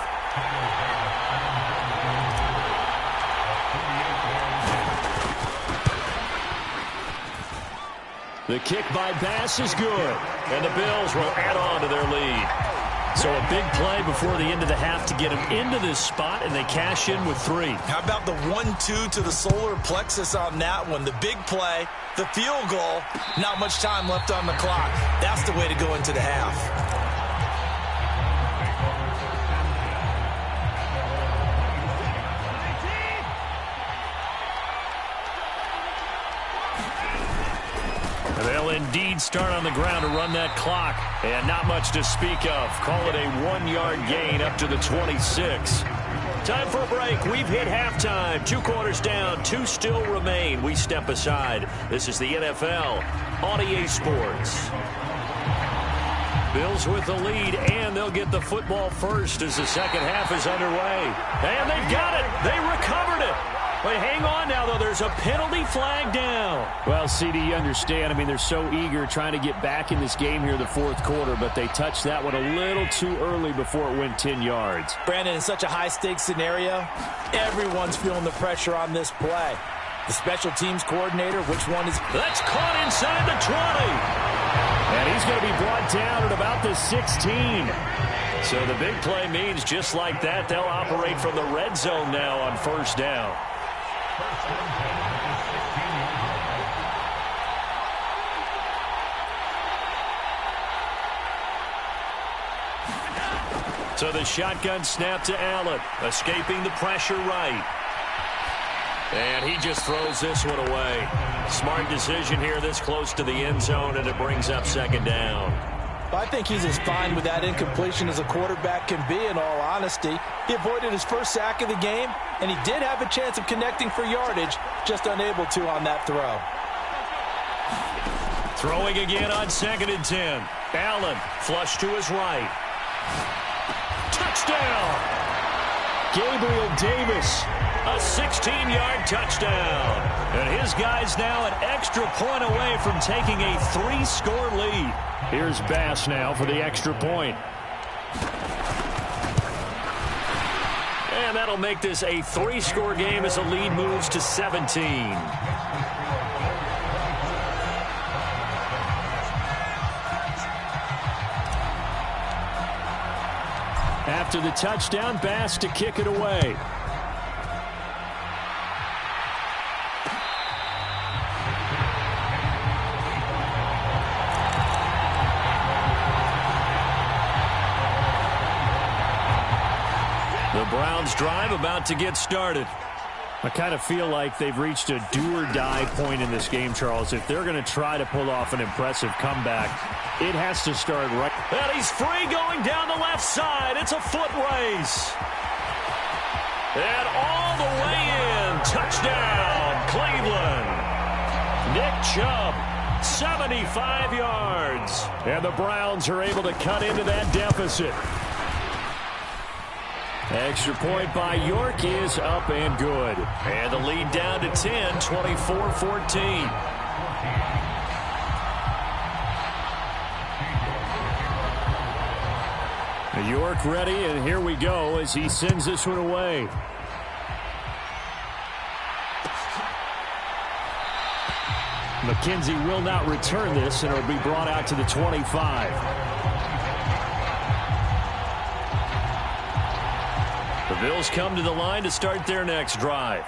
The kick by Bass is good. And the Bills will add on to their lead. So a big play before the end of the half to get them into this spot, and they cash in with 3. How about the 1-2 to the solar plexus on that one? The big play, the field goal, not much time left on the clock. That's the way to go into the half. They'll indeed start on the ground to run that clock. And not much to speak of. Call it a 1-yard gain up to the 26. Time for a break. We've hit halftime. 2 quarters down. 2 still remain. We step aside. This is the NFL on EA Sports. Bills with the lead, and they'll get the football first as the second half is underway. And they've got it. They recovered it. But hang on now, though. There's a penalty flag down. Well, CD, you understand. I mean, they're so eager trying to get back in this game here the 4th quarter, but they touched that one a little too early before it went 10 yards. Brandon, in such a high-stakes scenario, everyone's feeling the pressure on this play. The special teams coordinator, which one is... That's caught inside the 20. And he's going to be brought down at about the 16. So the big play means just like that, they'll operate from the red zone now on first down. So the shotgun snap to Allen, escaping the pressure right. And he just throws this one away. Smart decision here this close to the end zone, and it brings up second down. I think he's as fine with that incompletion as a quarterback can be, in all honesty. He avoided his first sack of the game, and he did have a chance of connecting for yardage, just unable to on that throw. Throwing again on 2nd and 10. Allen, flush to his right. Touchdown! Gabriel Davis. A 16-yard touchdown. And his guys now an extra point away from taking a 3-score lead. Here's Bass now for the extra point. And that'll make this a 3-score game as the lead moves to 17. After the touchdown, Bass to kick it away. The Browns drive about to get started. I kind of feel like they've reached a do-or-die point in this game, Charles. If they're going to try to pull off an impressive comeback, it has to start right. And he's free going down the left side. It's a foot race. And all the way in. Touchdown, Cleveland. Nick Chubb, 75 yards. And the Browns are able to cut into that deficit. Extra point by York is up and good. And the lead down to 10, 24-14. York ready, and here we go as he sends this one away. McKenzie will not return this, and it'll be brought out to the 25. The Bills come to the line to start their next drive.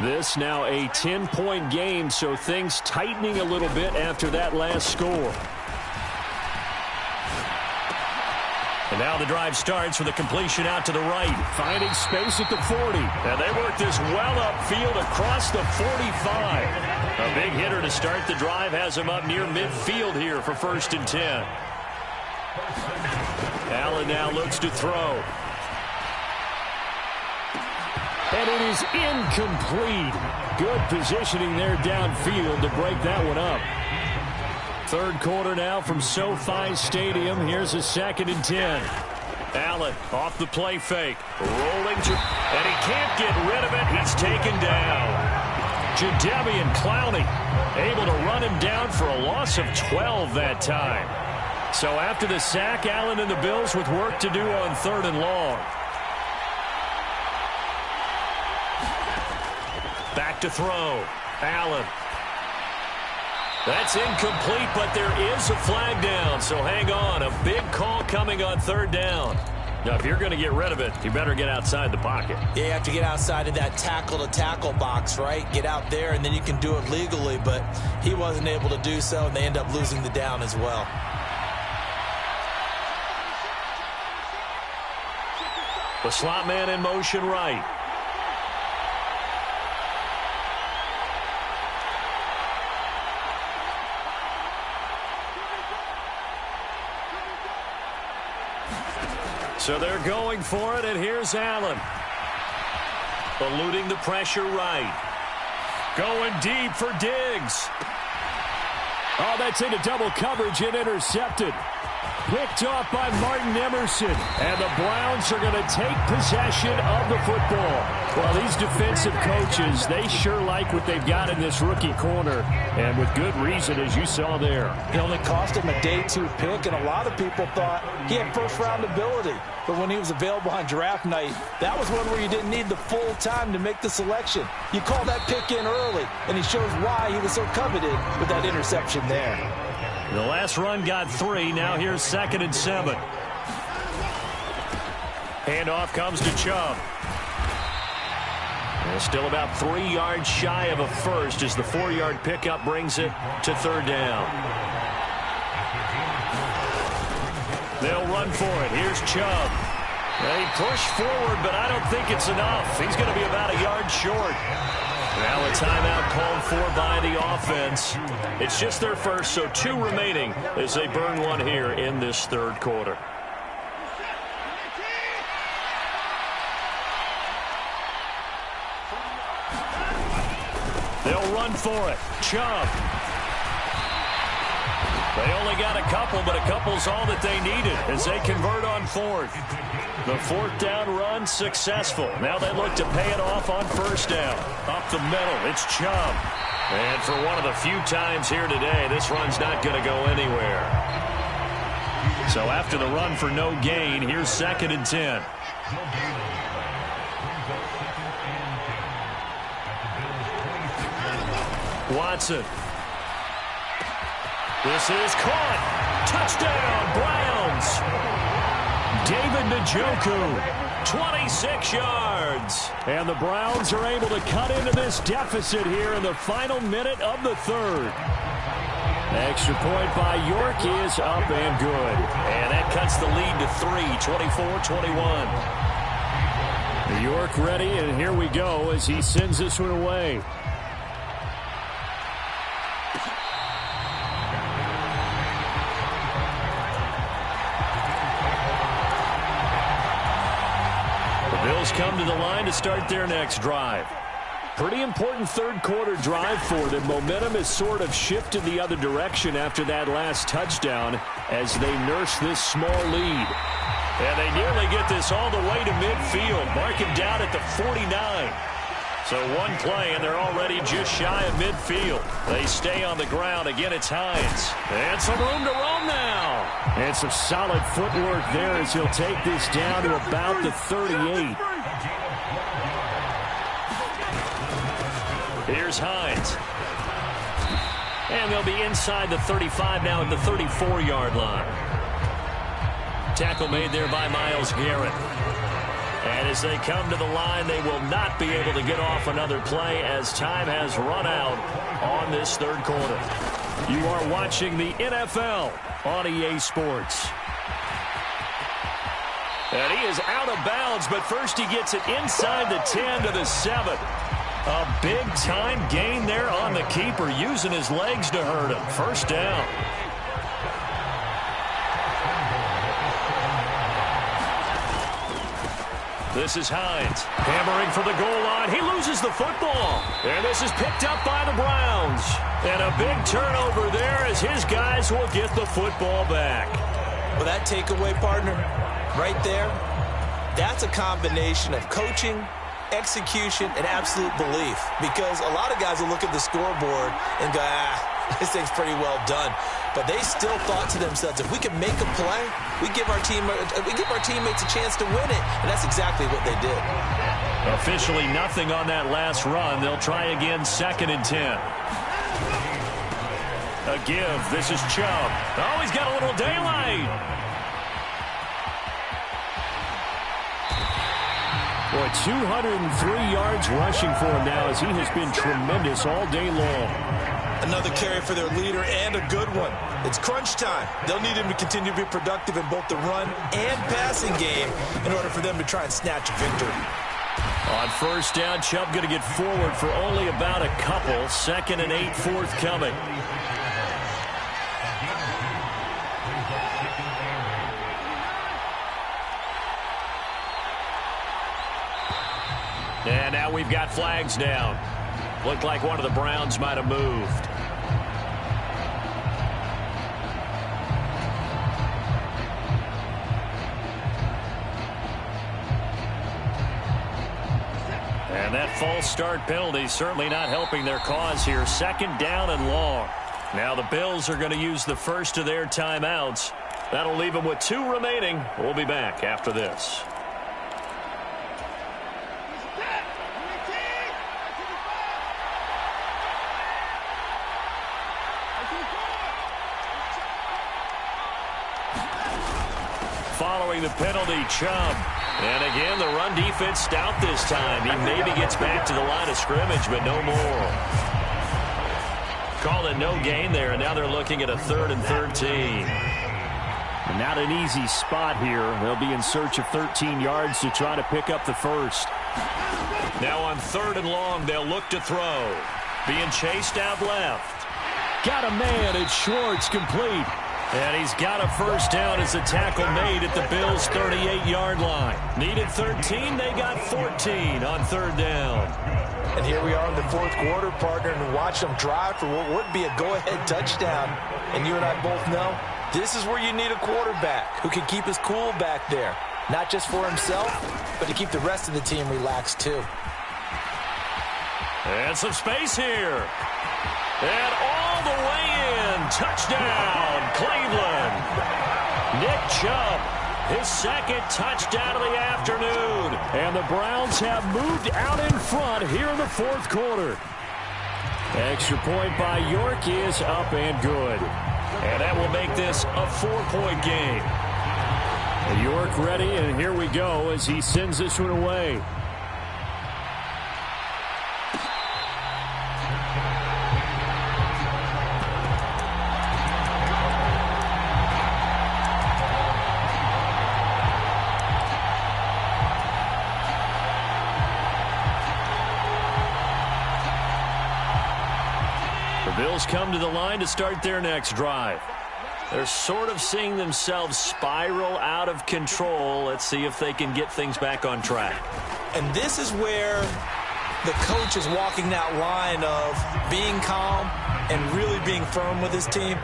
This now a 10-point game, so things tightening a little bit after that last score. And now the drive starts with a completion out to the right. Finding space at the 40. And they work this well upfield across the 45. A big hitter to start the drive has him up near midfield here for 1st and 10. Allen now looks to throw. And it is incomplete. Good positioning there downfield to break that one up. Third quarter now from SoFi Stadium. Here's a 2nd and 10. Allen off the play fake. Rolling to, and he can't get rid of it. He's taken down. Jadeveon Clowney able to run him down for a loss of 12 that time. So after the sack, Allen and the Bills with work to do on 3rd and long. Back to throw. Allen. That's incomplete, but there is a flag down, so hang on. A big call coming on 3rd down. Now, if you're going to get rid of it, you better get outside the pocket. Yeah, you have to get outside of that tackle-to-tackle box, right? Get out there, and then you can do it legally, but he wasn't able to do so, and they end up losing the down as well. The slot man in motion right. So they're going for it, and here's Allen. Eluding the pressure right. Going deep for Diggs. Oh, that's into double coverage and intercepted. Picked off by Martin Emerson. And the Browns are going to take possession of the football. Well, these defensive coaches, they sure like what they've got in this rookie corner. And with good reason, as you saw there. It only cost him a day 2 pick, and a lot of people thought he had first-round ability. But when he was available on draft night, that was one where you didn't need the full time to make the selection. You call that pick in early, and he shows why he was so coveted with that interception there. The last run got 3. Now here's 2nd and 7. Handoff comes to Chubb. And still about 3 yards shy of a first as the 4-yard pickup brings it to 3rd down. They'll run for it. Here's Chubb. They push forward, but I don't think it's enough. He's going to be about a yard short. Now a timeout called for by the offense. It's just their first, so 2 remaining as they burn one here in this 3rd quarter. They'll run for it. Chubb. They only got a couple, but a couple's all that they needed as they convert on 4th. The 4th down run successful. Now they look to pay it off on 1st down. Up the middle, it's Chubb. And for one of the few times here today, this run's not going to go anywhere. So after the run for no gain, here's 2nd and 10. Watson. This is caught. Touchdown, Browns. David Njoku, 26 yards. And the Browns are able to cut into this deficit here in the final minute of the 3rd. Extra point by York is up and good. And that cuts the lead to 3, 24-21. York ready, and here we go as he sends this one away. The Bills come to the line to start their next drive. Pretty important third quarter drive for them. Momentum has sort of shifted the other direction after that last touchdown as they nurse this small lead. And they nearly get this all the way to midfield. Mark him down at the 49. So one play, and they're already just shy of midfield. They stay on the ground. Again, it's Hines. And some room to roam now. And some solid footwork there as he'll take this down to about the 38. Here's Hines. And they'll be inside the 35 now at the 34-yard line. Tackle made there by Myles Garrett. And as they come to the line, they will not be able to get off another play as time has run out on this third quarter. You are watching the NFL on EA Sports. And he is out of bounds, but first he gets it inside the 10 to the 7. A big-time gain there on the keeper, using his legs to hurt him. First down. This is Hines, hammering for the goal line. He loses the football. And this is picked up by the Browns. And a big turnover there as his guys will get the football back. Well, that takeaway, partner, right there, that's a combination of coaching, execution, and absolute belief. Because a lot of guys will look at the scoreboard and go, this thing's pretty well done. But they still thought to themselves, if we can make a play, we give our teammates a chance to win it. And that's exactly what they did. Officially nothing on that last run. They'll try again, 2nd and 10. A give. This is Chubb. Oh, he's got a little daylight. Boy, 203 yards rushing for him now as he has been tremendous all day long. Another carry for their leader and a good one. It's crunch time. They'll need him to continue to be productive in both the run and passing game in order for them to try and snatch a victory. On first down, Chubb going to get forward for only about a couple. 2nd and 8 forthcoming. And now we've got flags down. Looked like one of the Browns might have moved. And that false start penalty certainly not helping their cause here. 2nd down and long. Now the Bills are going to use the first of their timeouts. That'll leave them with 2 remaining. We'll be back after this. Following the penalty, Chubb. And again, the run defense stout this time. He maybe gets back to the line of scrimmage, but no more. Called it no gain there, and now they're looking at a 3rd and 13. And not an easy spot here. They'll be in search of 13 yards to try to pick up the first. Now on 3rd and long, they'll look to throw. Being chased out left. Got a man, it's Schwartz, complete. And he's got a first down as a tackle made at the Bills' 38-yard line. Needed 13, they got 14 on 3rd down. And here we are in the 4th quarter, partner, and watch them drive for what would be a go-ahead touchdown. And you and I both know this is where you need a quarterback who can keep his cool back there. Not just for himself, but to keep the rest of the team relaxed too. And some space here. And all the way in. Touchdown, Cleveland. Nick Chubb, his 2nd touchdown of the afternoon. And the Browns have moved out in front here in the 4th quarter. Extra point by York is up and good. And that will make this a 4-point game. York ready, and here we go as he sends this one away. Bills come to the line to start their next drive. They're sort of seeing themselves spiral out of control. Let's see if they can get things back on track. And this is where the coach is walking that line of being calm and really being firm with his team.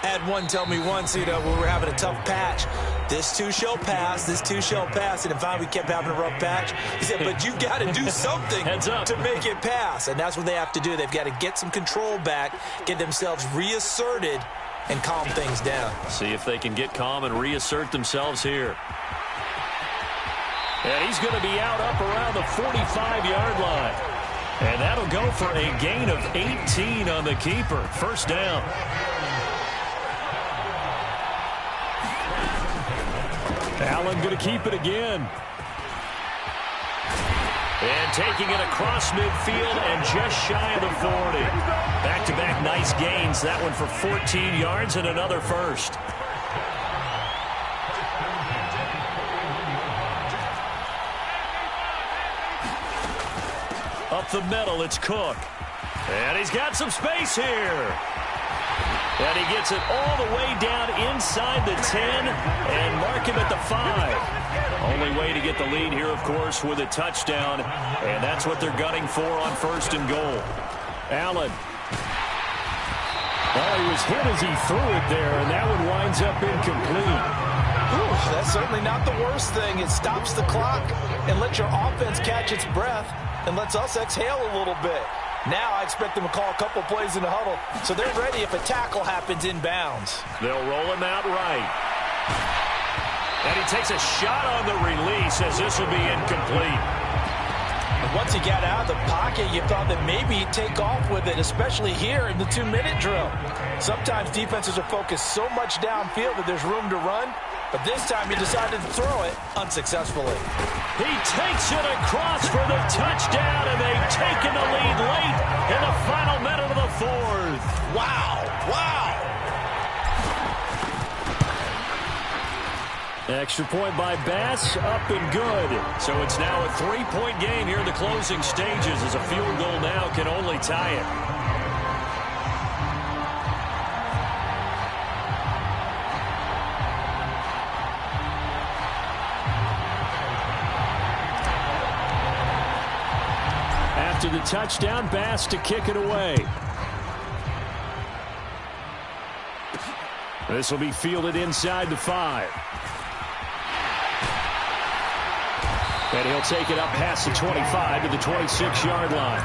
I had one tell me once, when we were having a tough patch, this too shall pass, this too shall pass. And finally we kept having a rough patch. He said, but you've got to do something to make it pass. And that's what they have to do. They've got to get some control back, get themselves reasserted, and calm things down. See if they can get calm and reassert themselves here. And he's going to be out up around the 45-yard line. And that'll go for a gain of 18 on the keeper. First down. Allen going to keep it again. And taking it across midfield and just shy of the 40. Back-to-back nice gains. That one for 14 yards and another first. Up the middle, it's Cook. And he's got some space here. And he gets it all the way down inside the 10 and mark him at the 5. Only way to get the lead here, of course, with a touchdown. And that's what they're gunning for on first and goal. Allen. Well, he was hit as he threw it there, and that one winds up incomplete. Ooh, that's certainly not the worst thing. It stops the clock and lets your offense catch its breath and lets us exhale a little bit. Now I expect them to call a couple plays in the huddle, so they're ready if a tackle happens inbounds. They'll roll him out right. And he takes a shot on the release as this will be incomplete. Once he got out of the pocket, you thought that maybe he'd take off with it, especially here in the 2-minute drill. Sometimes defenses are focused so much downfield that there's room to run, but this time he decided to throw it unsuccessfully. He takes it across for the touchdown, and they've taken the lead late in the final minute of the fourth. Wow, wow. Extra point by Bass, up and good. So it's now a 3-point game here in the closing stages as a field goal now can only tie it. After the touchdown, Bass to kick it away. This will be fielded inside the 5. And he'll take it up past the 25 to the 26-yard line.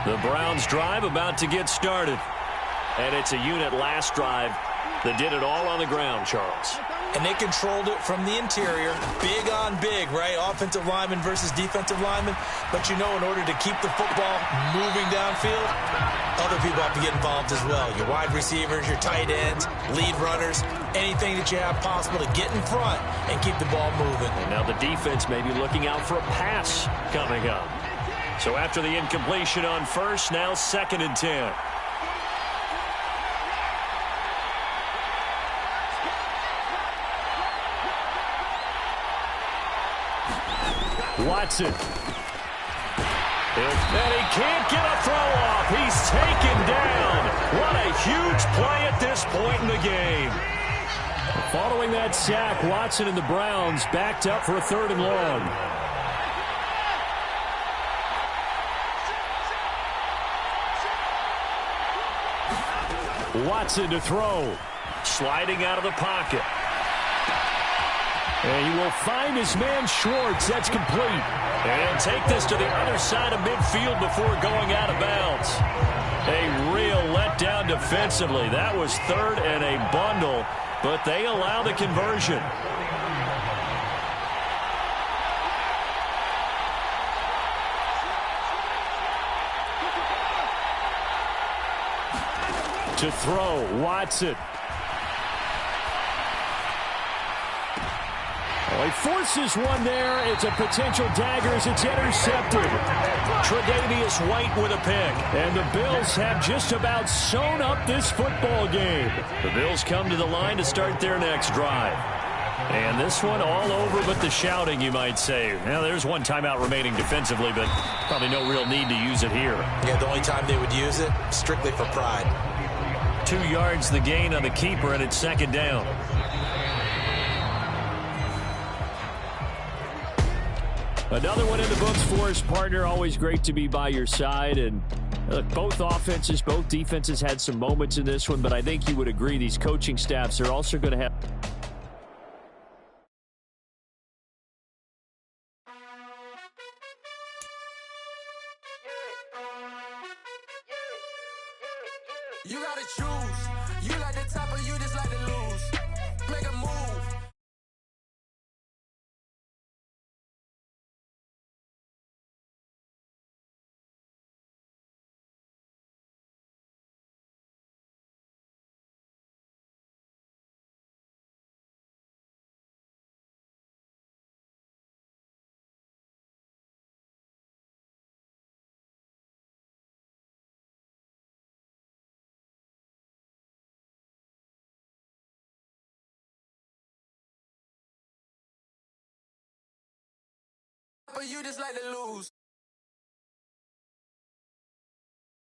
The Browns drive about to get started. And it's a unit last drive that did it all on the ground, Charles. And they controlled it from the interior. Big on big, right? Offensive lineman versus defensive lineman. But in order to keep the football moving downfield, other people have to get involved as well. Your wide receivers, your tight ends, lead runners, anything that you have possible to get in front and keep the ball moving. And now the defense may be looking out for a pass coming up. So after the incompletion on first, now 2nd and 10. Watson. And he can't get a throw off. He's taken down. What a huge play at this point in the game. Following that sack, Watson and the Browns backed up for a 3rd and long. Watson to throw. Sliding out of the pocket. And he will find his man Schwartz. That's complete. And he'll take this to the other side of midfield before going out of bounds. A real letdown defensively. That was 3rd and a bundle, but they allow the conversion. To throw, Watson. Well, he forces one there. It's a potential dagger as it's intercepted. Tre'Davious White with a pick. And the Bills have just about sewn up this football game. The Bills come to the line to start their next drive. And this one all over but the shouting, you might say. Now, there's one timeout remaining defensively, but probably no real need to use it here. Yeah, the only time they would use it, strictly for pride. 2 yards the gain on the keeper, and it's second down. Another one in the books for his partner. Always great to be by your side. And look, both offenses, both defenses had some moments in this one, but I think you would agree these coaching staffs are also going to have... You gotta choose. You like the top or you just like to lose. Make a move. But you just like to lose.